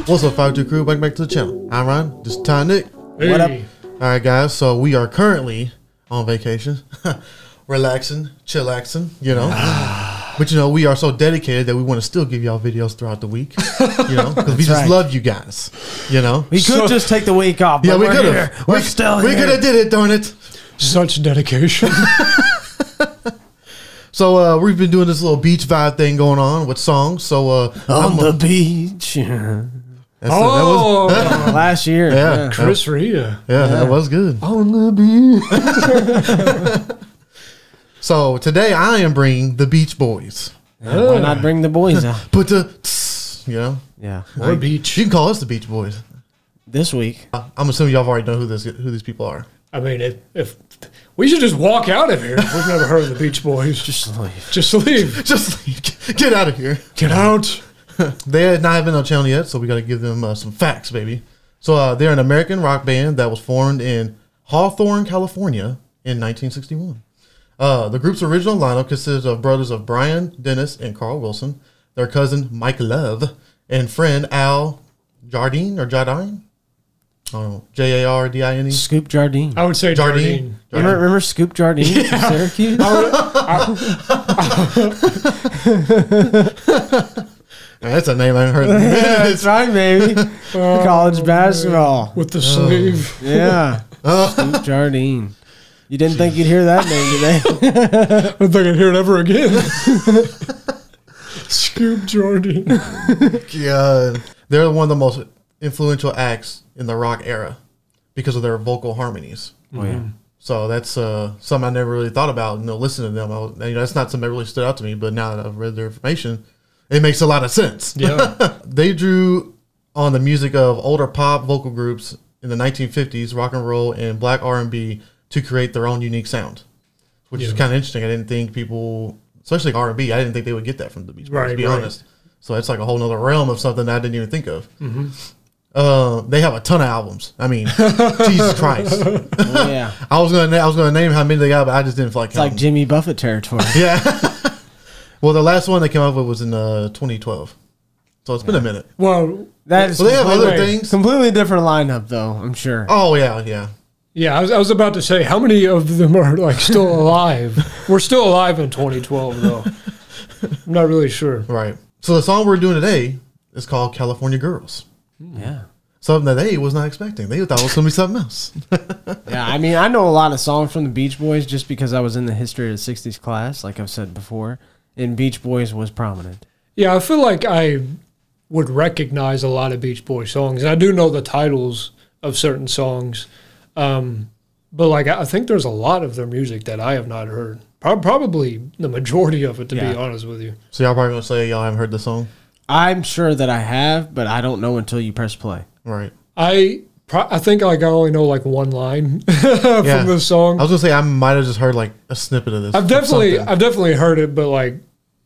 What's up, 5-2 crew? Welcome back to the channel. I'm Ryan. This is Ty Nick. Hey. What up? Alright, guys. So we are currently on vacation. Relaxing, chillaxing, you know. But, you know, we are so dedicated that we want to still give y'all videos throughout the week. You know, because we just love you guys. You know. We could just take the week off. But Yeah, we we're could here. have. We're still We here. could have did it, darn it. Such dedication. So we've been doing this little beach vibe thing going on with songs. So On the beach. that Oh, was Last year. Yeah. Chris Ria. yeah, that was good. On the beach. So today I am bringing the Beach Boys. Why not bring the boys out? Put the, you know, Yeah. Or beach. you can call us the Beach Boys. This week. I'm assuming y'all already know who these people are. I mean, if we should just walk out of here. We've never heard of the Beach Boys. Just leave. Just leave. Just leave. Get out of here. Get out. They have not been on the channel yet, so we got to give them some facts, baby. So they're an American rock band that was formed in Hawthorne, California in 1961. The group's original lineup consists of brothers of Brian, Dennis, and Carl Wilson, their cousin Mike Love, and friend Al Jardine or Jardine. I don't know, Jardine. Scoop Jardine. I would say Jardine. Jardine. Remember Scoop Jardine from Syracuse? That's a name I haven't heard. That's right, baby. College basketball. With the sleeve. Yeah. Scoop Jardine. You didn't think you'd hear that name today? I don't think I'd hear it ever again. Scoop Jardine. God. They're one of the most influential acts in the rock era because of their vocal harmonies. Oh, yeah. So that's something I never really thought about. You know, listening to them, that's not something that really stood out to me. But now that I've read their information, it makes a lot of sense. Yeah. They drew on the music of older pop vocal groups in the 1950s, rock and roll, and black R&B to create their own unique sound, which is kind of interesting. I didn't think people, especially R&B, I didn't think they would get that from the Beach Boys, Right, to be right. honest. So it's like a whole nother realm of something that I didn't even think of. They have a ton of albums. I mean, Jesus Christ. Oh, yeah. I was gonna name how many they got, but I just didn't feel like It's like counting. Jimmy Buffett territory. Yeah. Well, the last one they came up with was in 2012, so it's been a minute. Well, That is So they have other Wait. things. completely different lineup, though, I'm sure. Oh yeah. yeah, I was about to say, how many of them are like still alive? We're still alive in 2012, though. I'm not really sure. Right. So the song we're doing today is called California Girls. Yeah. Something that they was not expecting. They thought it was going to be something else. Yeah, I mean, I know a lot of songs from the Beach Boys just because I was in the history of the 60s class, like I've said before, and Beach Boys was prominent. Yeah, I feel like I would recognize a lot of Beach Boys songs. I do know the titles of certain songs, but like I think there's a lot of their music that I have not heard. Probably the majority of it, to Yeah. be honest with you. So y'all probably going to say y'all haven't heard the song? I'm sure that I have, but I don't know until you press play. Right. I think like I only know like one line from Yeah. the song. I was going to say I might have just heard like a snippet of this. I've or definitely something. heard it, but like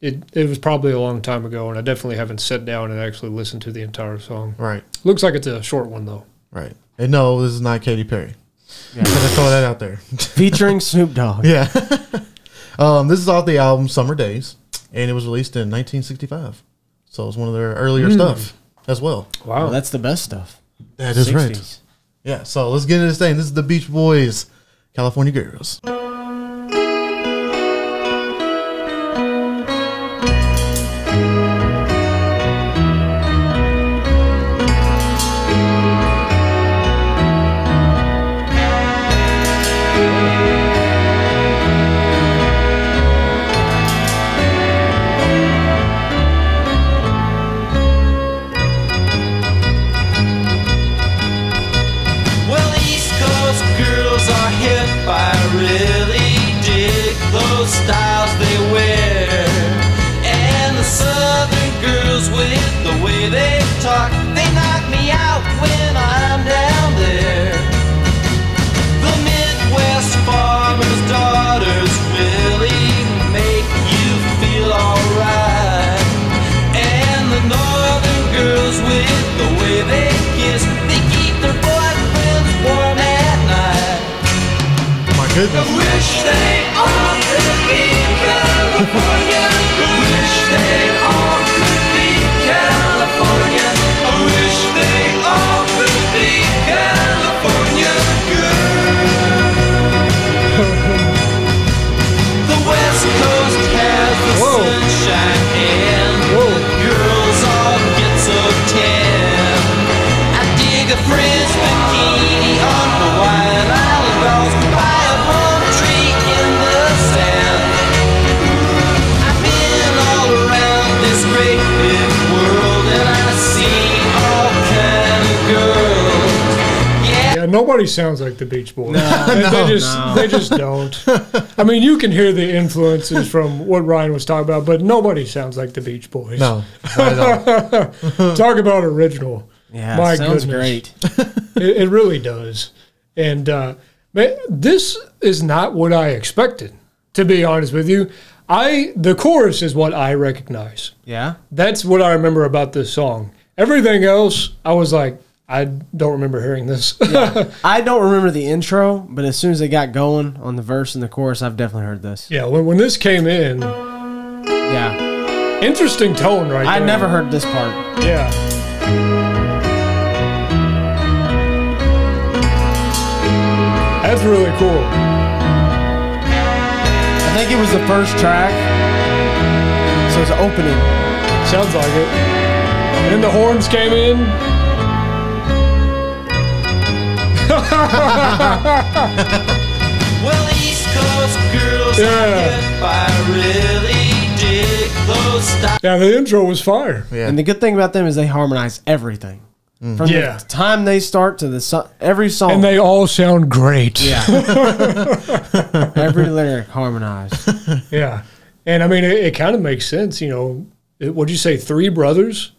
it was probably a long time ago, and I definitely haven't sat down and actually listened to the entire song. Right. Looks like it's a short one though. Right. And no, this is not Katy Perry. Yeah. Gotta throw that out there. Featuring Snoop Dogg. Yeah. This is off the album Summer Days, and it was released in 1965. So it's one of their earlier stuff as well. Wow. Well, that's the best stuff. That is right. 60s. Yeah, so let's get into this thing. This is the Beach Boys, California Girls. Well, East Coast girls are hip. I really dig those styles they wear. And the Southern girls with the way they talk, they knock me out when I'm down there. The Midwest farmers' daughters really make you feel alright. And the Northern girls with the way they kiss, they keep their boyfriends warm at night. My I goodness. wish they all could be California. I wish they all could be California. I wish they nobody sounds like the Beach Boys. They just don't. I mean, you can hear the influences from what Ryan was talking about, but nobody sounds like the Beach Boys. No, not at all. Talk about original. Yeah, My sounds goodness. great. It really does. And man, this is not what I expected, to be honest with you. The chorus is what I recognize. Yeah. That's what I remember about this song. Everything else, I was like, I don't remember hearing this. I don't remember the intro, but as soon as they got going on the verse and the chorus, I've definitely heard this. Yeah, when this came in, Yeah. interesting tone right I there. never heard this part. Yeah. That's really cool. I think it was the first track. So it's opening. Sounds like it. And then the horns came in. Well, East Coast girls Yeah. I really dig those styles. Yeah, the intro was fire. Yeah. And the good thing about them is they harmonize everything. From Yeah. the time they start to every song. And they all sound great. yeah. Every lyric harmonized. Yeah. And I mean, it kind of makes sense, you know. What'd you say, three brothers?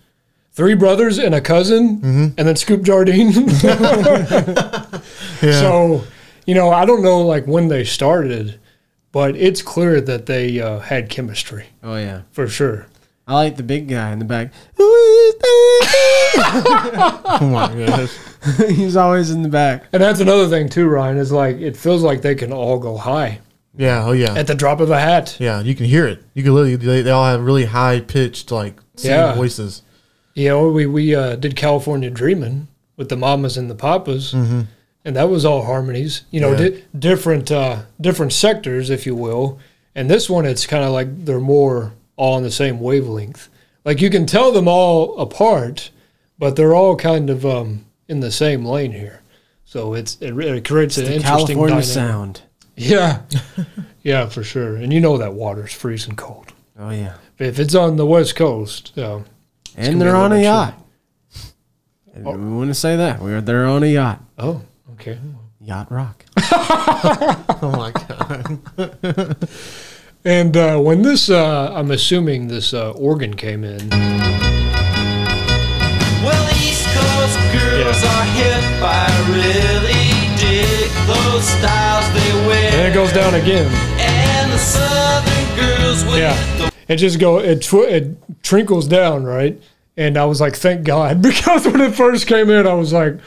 Three brothers and a cousin, and then Scoop Jardine. Yeah. So, you know, I don't know like when they started, but it's clear that they had chemistry Oh, yeah. for sure. I like the big guy in the back. Oh my goodness. He's always in the back. And that's another thing too, Ryan, is like it feels like they can all go high Yeah. Oh yeah. at the drop of a hat. Yeah. You can hear it. You can literally. They all have really high pitched like singing Yeah. voices. You know, we did California Dreamin' with the Mamas and the Papas, and that was all harmonies. You know, Yeah. different sectors, if you will. And this one, it's kind of like they're more all on the same wavelength. Like you can tell them all apart, but they're all kind of in the same lane here. So it creates an The interesting California dynamic. sound. Yeah, yeah, for sure. And you know that water's freezing cold. Oh, yeah. If it's on the West Coast, And gonna they're be a on a little yacht. And we want to say that. They're on a yacht. oh, okay. Yacht rock. Oh my god. And when this, I'm assuming this organ came in. Well, East Coast girls are hip. I really dig those styles they wear. And it goes down again. And the Southern girls with Yeah. the It just it trickles down, right? And I was like, thank God. Because when it first came in, I was like,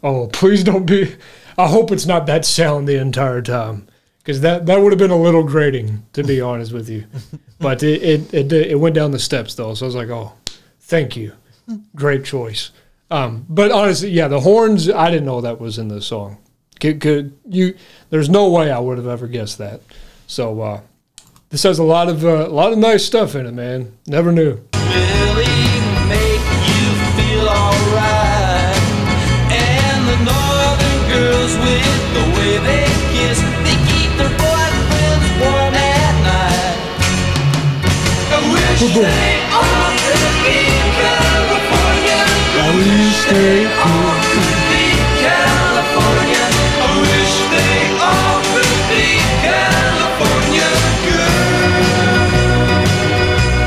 oh, please don't be. I hope it's not that sound the entire time. Because that would have been a little grating, to be honest with you. But it went down the steps, though. So I was like, oh, thank you. Great choice. But honestly, yeah, the horns, I didn't know that was in the song. There's no way I would have ever guessed that. So this has a lot of nice stuff in it, man. Never knew. really make you feel alright. And the Northern girls with the way they kiss, they keep their boyfriends warm at night. I wish they all could be California. I wish they all could be California. I wish they all could be California girls.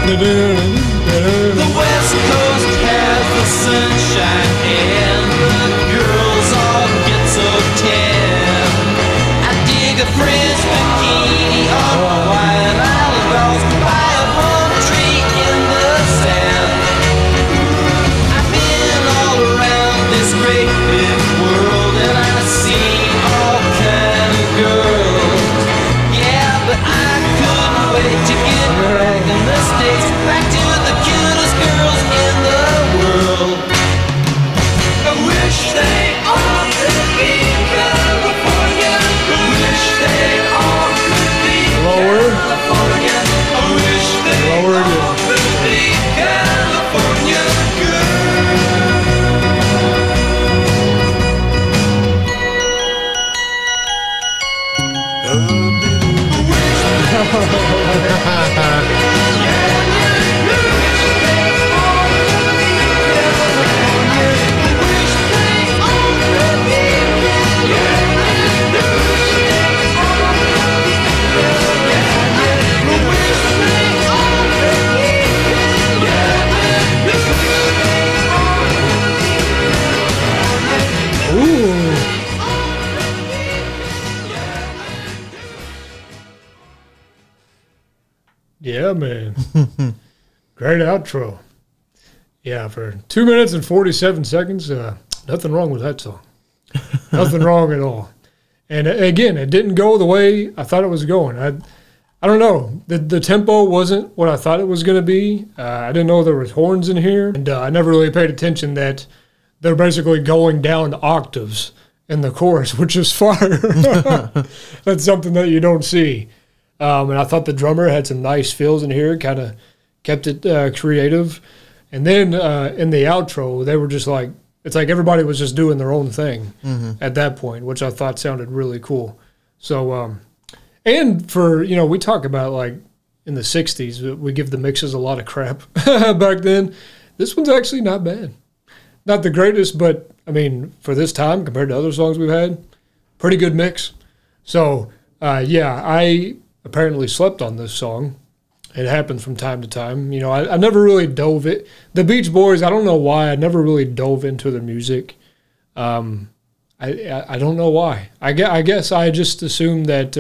The West Coast has the sunshine and the girls all get so tan. I dig a fringe bikini on Hawaiian Island girls by a palm tree in the sand. I've been all around this great big world and I've seen all kind of girls. Yeah, but I couldn't wait to get back in the States, back to the cutest girls in the world. I wish they all could be California. I wish they all could be Lower. California. I wish they Lower it all could be California girls. Yeah, man. Great outro. Yeah, for 2 minutes and 47 seconds, nothing wrong with that song. Nothing wrong at all. And again, it didn't go the way I thought it was going. I don't know. The tempo wasn't what I thought it was going to be. I didn't know there was horns in here. And I never really paid attention that they're basically going down octaves in the chorus, which is fire. That's something that you don't see. And I thought the drummer had some nice fills in here, kind of kept it creative. And then in the outro, they were just like, it's like everybody was just doing their own thing at that point, which I thought sounded really cool. So, and for, we talk about like in the 60s, we give the mixes a lot of crap back then. This one's actually not bad. Not the greatest, but I mean, for this time compared to other songs we've had, pretty good mix. So, yeah, I apparently slept on this song. It happens from time to time. I never really dove it. The Beach Boys, I don't know why. I never really dove into their music. I don't know why. I guess I just assumed that,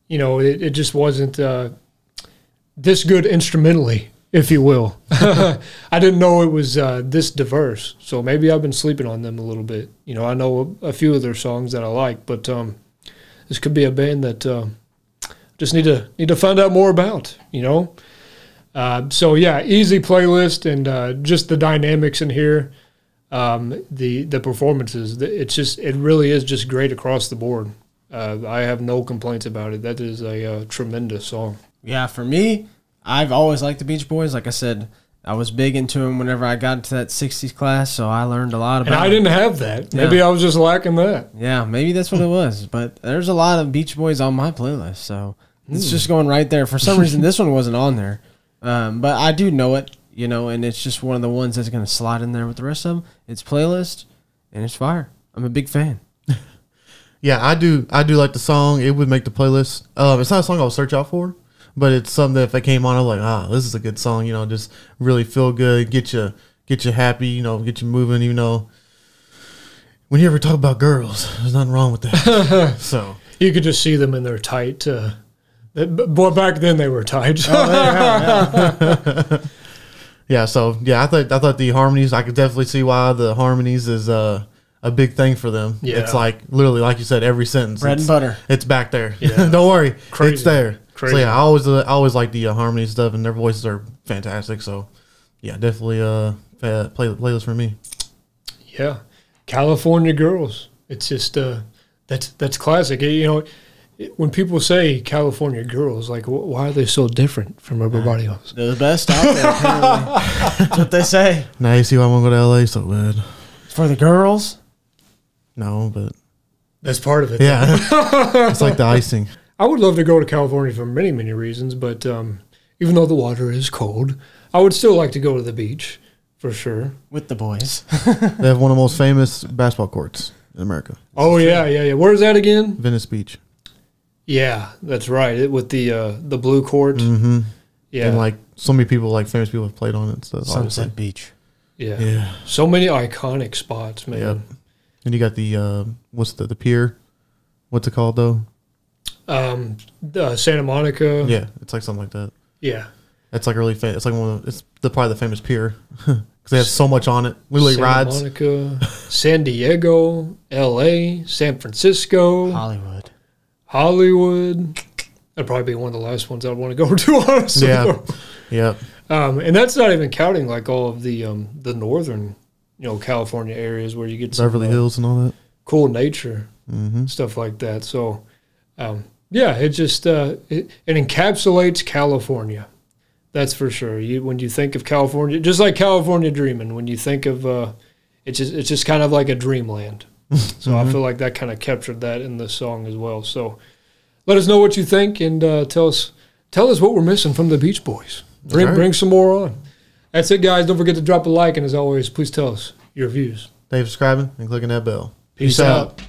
it just wasn't this good instrumentally, if you will. I didn't know it was this diverse. So maybe I've been sleeping on them a little bit. I know a few of their songs that I like, but this could be a band that just need to find out more about, So yeah, easy playlist and just the dynamics in here, the performances. It really is just great across the board. I have no complaints about it. That is a tremendous song. Yeah, for me, I've always liked the Beach Boys. Like I said, I was big into them whenever I got into that 60s class, so I learned a lot about And I didn't have that. Maybe I was just lacking that. Yeah, maybe that's what it was. But there's a lot of Beach Boys on my playlist, so it's just going right there. For some reason, this one wasn't on there. But I do know it, and it's just one of the ones that's going to slide in there with the rest of them. It's playlist, and it's fire. I'm a big fan. Yeah, I do like the song. It would make the playlist. It's not a song I would search out for, but it's something that if it came on, I'm like, this is a good song. Just really feel good, get you happy, get you moving. When you ever talk about girls, there's nothing wrong with that. So you could just see them in their tight. Boy, back then they were tight. Yeah. So yeah, I thought the harmonies. I could definitely see why the harmonies is a big thing for them. Yeah. It's like literally, like you said, every sentence. Bread and butter. It's back there. Yeah. Don't worry, Crazy. it's there. Crazy. So yeah, I always like the harmony stuff, and their voices are fantastic. So yeah, definitely playlist for me. Yeah, California Girls. It's just that's classic. When people say California Girls, like why are they so different from everybody else? They're the best out there, apparently. That's what they say. Now you see why I want to go to LA so bad. For the girls? No, but That's part of it. yeah, it's like the icing. I would love to go to California for many, many reasons, but even though the water is cold, I would still like to go to the beach for sure. With the boys. They have one of the most famous basketball courts in America. Oh yeah. Where's that again? Venice Beach. Yeah, that's right. With the blue court. Mm-hmm. Yeah, And like so many people, like famous people, have played on it. So Sunset Beach. yeah, Yeah. So many iconic spots, man. Yep. And you got the what's the pier? What's it called though? Santa Monica. Yeah, it's like something like that. Yeah. It's like really famous. It's like probably the famous pier because they have so much on it. Literally Santa rides. Monica, San Diego, L.A., San Francisco, Hollywood. That'd probably be one of the last ones I'd want to go to, honestly. Yeah. Yep. And that's not even counting like all of the northern, California areas where you get some, Beverly Hills and all that. cool nature, Mm-hmm. stuff like that. So, yeah, it just it encapsulates California. That's for sure. When you think of California, just like California Dreaming, when you think of it's just kind of like a dreamland. So I feel like that kind of captured that in the song as well. So let us know what you think and tell us what we're missing from the Beach Boys. Bring some more on. That's it, guys. Don't forget to drop a like, and as always, please tell us your views. Stay subscribing and clicking that bell. Peace out.